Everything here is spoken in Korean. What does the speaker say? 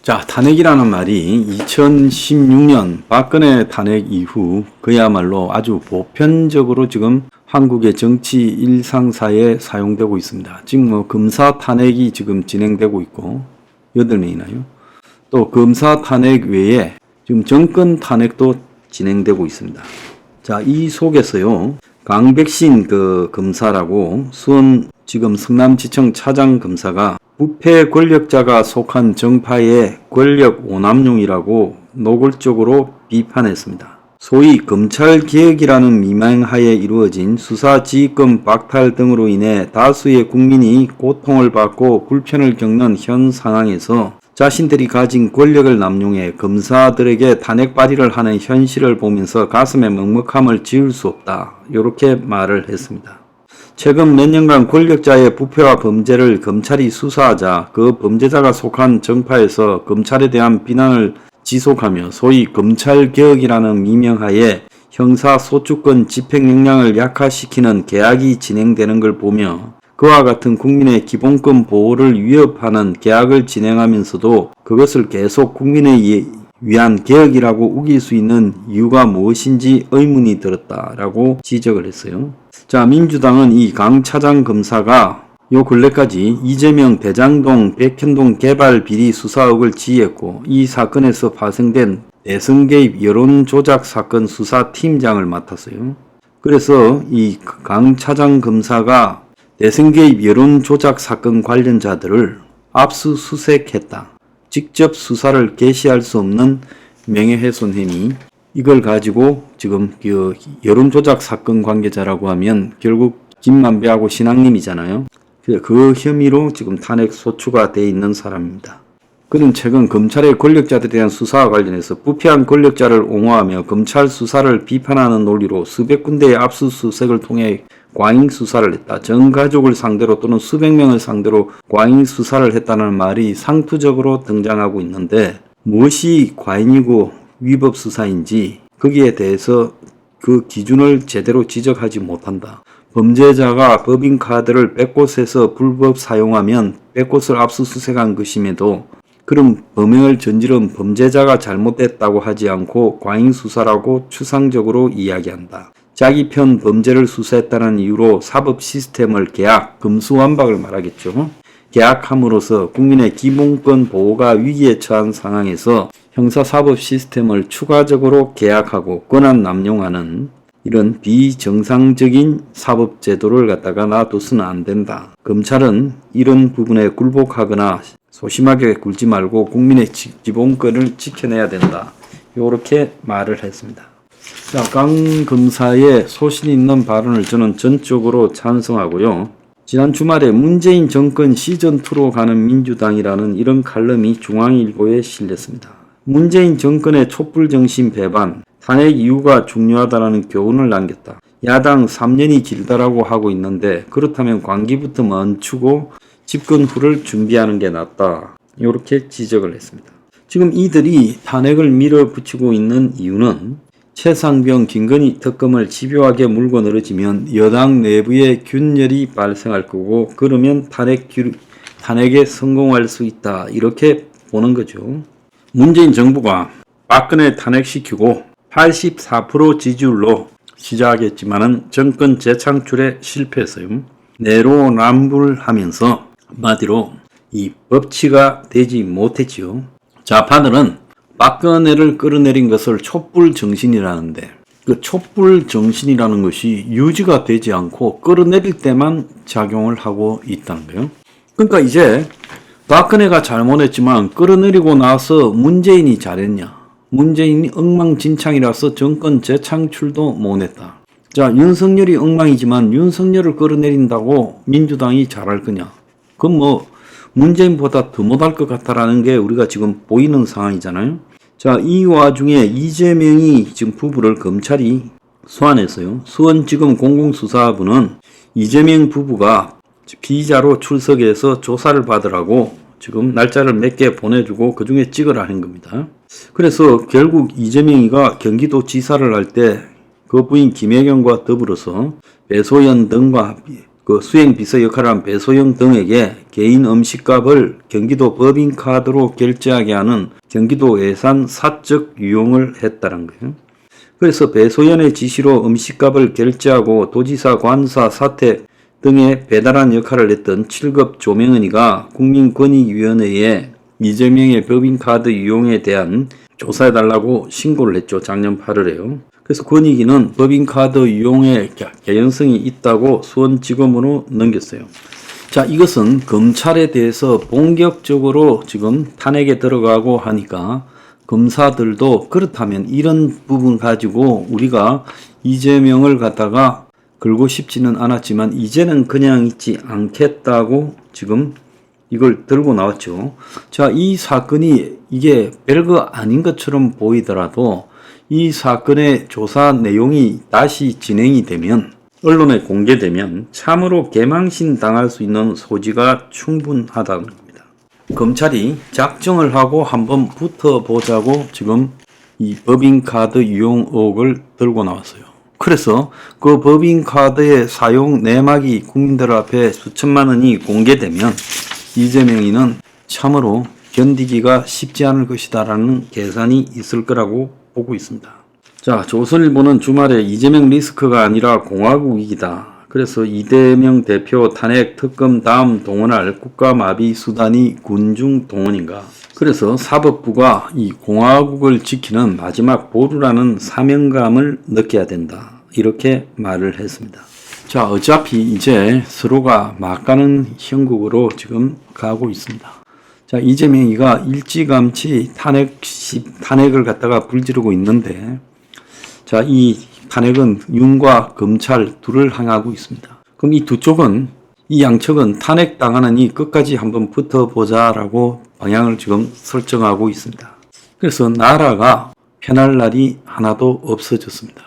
자, 탄핵이라는 말이 2016년 박근혜 탄핵 이후 그야말로 아주 보편적으로 지금 한국의 정치 일상사에 사용되고 있습니다. 지금 뭐 검사 탄핵이 지금 진행되고 있고 8명이나요. 또 검사 탄핵 외에 지금 정권 탄핵도 진행되고 있습니다. 자, 이 속에서요. 강백신 검사라고 수원 지금 성남지청 차장 검사가 부패 권력자가 속한 정파의 권력 오남용이라고 노골적으로 비판했습니다. 소위 검찰개혁이라는 미명하에 이루어진 수사지휘권 박탈 등으로 인해 다수의 국민이 고통을 받고 불편을 겪는 현 상황에서 자신들이 가진 권력을 남용해 검사들에게 탄핵 발의를 하는 현실을 보면서 가슴에 먹먹함을 지울 수 없다. 이렇게 말을 했습니다. 최근 몇 년간 권력자의 부패와 범죄를 검찰이 수사하자 그 범죄자가 속한 정파에서 검찰에 대한 비난을 지속하며 소위 검찰개혁이라는 미명하에 형사소추권 집행역량을 약화시키는 계약이 진행되는 걸 보며 그와 같은 국민의 기본권 보호를 위협하는 계약을 진행하면서도 그것을 계속 국민에 위한 개혁이라고 우길 수 있는 이유가 무엇인지 의문이 들었다라고 지적을 했어요. 자, 민주당은 이 강 차장 검사가 요 근래까지 이재명 대장동 백현동 개발 비리 수사 의혹을 지휘했고 이 사건에서 파생된 대선 개입 여론 조작 사건 수사팀장을 맡았어요. 그래서 이 강 차장 검사가 대선 개입 여론 조작 사건 관련자들을 압수수색했다. 직접 수사를 개시할 수 없는 명예훼손 혐의, 이걸 가지고 지금 여론 조작 사건 관계자라고 하면 결국 김만배하고 신앙님이잖아요. 그 혐의로 지금 탄핵 소추가 돼 있는 사람입니다. 그는 최근 검찰의 권력자들에 대한 수사와 관련해서 부패한 권력자를 옹호하며 검찰 수사를 비판하는 논리로 수백 군데의 압수수색을 통해 과잉 수사를 했다. 전 가족을 상대로 또는 수백 명을 상대로 과잉 수사를 했다는 말이 상투적으로 등장하고 있는데 무엇이 과잉이고 위법 수사인지 거기에 대해서 그 기준을 제대로 지적하지 못한다. 범죄자가 법인카드를 백곳에서 불법 사용하면 백곳을 압수수색한 것임에도 그런 범행을 저지른 범죄자가 잘못됐다고 하지 않고 과잉수사라고 추상적으로 이야기한다. 자기 편 범죄를 수사했다는 이유로 사법 시스템을 개혁, 금수완박을 말하겠죠. 개혁함으로써 국민의 기본권 보호가 위기에 처한 상황에서 형사사법 시스템을 추가적으로 개혁하고 권한 남용하는 이런 비정상적인 사법제도를 갖다가 놔둬서는 안 된다. 검찰은 이런 부분에 굴복하거나 소심하게 굴지 말고 국민의 기본권을 지켜내야 된다. 이렇게 말을 했습니다. 자, 강 검사의 소신 있는 발언을 저는 전적으로 찬성하고요. 지난 주말에 문재인 정권 시즌2로 가는 민주당이라는 이런 칼럼이 중앙일보에 실렸습니다. 문재인 정권의 촛불정신 배반, 탄핵 이유가 중요하다는 교훈을 남겼다. 야당 3년이 길다라고 하고 있는데 그렇다면 관기부터 멈추고 집권 후를 준비하는 게 낫다. 이렇게 지적을 했습니다. 지금 이들이 탄핵을 밀어붙이고 있는 이유는 최상병 김건희 특검을 집요하게 물고 늘어지면 여당 내부에 균열이 발생할 거고 그러면 탄핵에 성공할 수 있다. 이렇게 보는 거죠. 문재인 정부가 박근혜 탄핵시키고 84% 지지율로 시작했지만은 정권 재창출에 실패했어요. 내로남불하면서 한마디로 이 법치가 되지 못했지요. 좌파들은 박근혜를 끌어내린 것을 촛불 정신이라는데 그 촛불 정신이라는 것이 유지가 되지 않고 끌어내릴 때만 작용을 하고 있다는 거예요. 그러니까 이제 박근혜가 잘못했지만 끌어내리고 나서 문재인이 잘했냐? 문재인이 엉망진창이라서 정권 재창출도 못했다. 자, 윤석열이 엉망이지만 윤석열을 끌어내린다고 민주당이 잘할 거냐? 그건 뭐 문재인보다 더 못할 것 같다라는 게 우리가 지금 보이는 상황이잖아요. 자, 이 와중에 이재명이 지금 부부를 검찰이 소환했어요. 수원지검 공공수사부는 이재명 부부가 피의자로 출석해서 조사를 받으라고 지금 날짜를 몇 개 보내주고 그 중에 찍으라 한 겁니다. 그래서 결국 이재명이가 경기도지사를 할 때 그 부인 김혜경과 더불어서 배소연 등과 그 수행 비서 역할을 한 배소영 등에게 개인 음식값을 경기도 법인카드로 결제하게 하는 경기도 예산 사적 유용을 했다는 거예요. 그래서 배소연의 지시로 음식값을 결제하고 도지사, 관사, 사택 등에 배달한 역할을 했던 7급 조명은이가 국민권익위원회에 이재명의 법인카드 유용에 대한 조사해달라고 신고를 했죠. 작년 8월에요. 그래서 권익위는 법인카드 유용에 개연성이 있다고 수원지검으로 넘겼어요. 자, 이것은 검찰에 대해서 본격적으로 지금 탄핵에 들어가고 하니까 검사들도 그렇다면 이런 부분 가지고 우리가 이재명을 갖다가 걸고 싶지는 않았지만 이제는 그냥 있지 않겠다고 지금 이걸 들고 나왔죠. 자, 이 사건이 이게 별거 아닌 것처럼 보이더라도 이 사건의 조사 내용이 다시 진행이 되면 언론에 공개되면 참으로 개망신 당할 수 있는 소지가 충분하다는 겁니다. 검찰이 작정을 하고 한번 붙어보자고 지금 이 법인카드 유용 의혹을 들고 나왔어요. 그래서 그 법인카드의 사용 내막이 국민들 앞에 수천만 원이 공개되면 이재명이는 참으로 견디기가 쉽지 않을 것이다라는 계산이 있을 거라고 보고 있습니다. 자, 조선일보는 주말에 이재명 리스크가 아니라 공화국 위기다. 그래서 이재명 대표 탄핵 특검 다음 동원할 국가마비 수단이 군중 동원인가. 그래서 사법부가 이 공화국을 지키는 마지막 보루라는 사명감을 느껴야 된다. 이렇게 말을 했습니다. 자, 어차피 이제 서로가 막가는 형국으로 지금 가고 있습니다. 자, 이재명이가 일찌감치 탄핵을 갖다가 불지르고 있는데, 자, 이 탄핵은 윤과 검찰 둘을 향하고 있습니다. 그럼 이 두 쪽은, 이 양측은 탄핵 당하느니 끝까지 한번 붙어보자라고 방향을 지금 설정하고 있습니다. 그래서 나라가 편할 날이 하나도 없어졌습니다.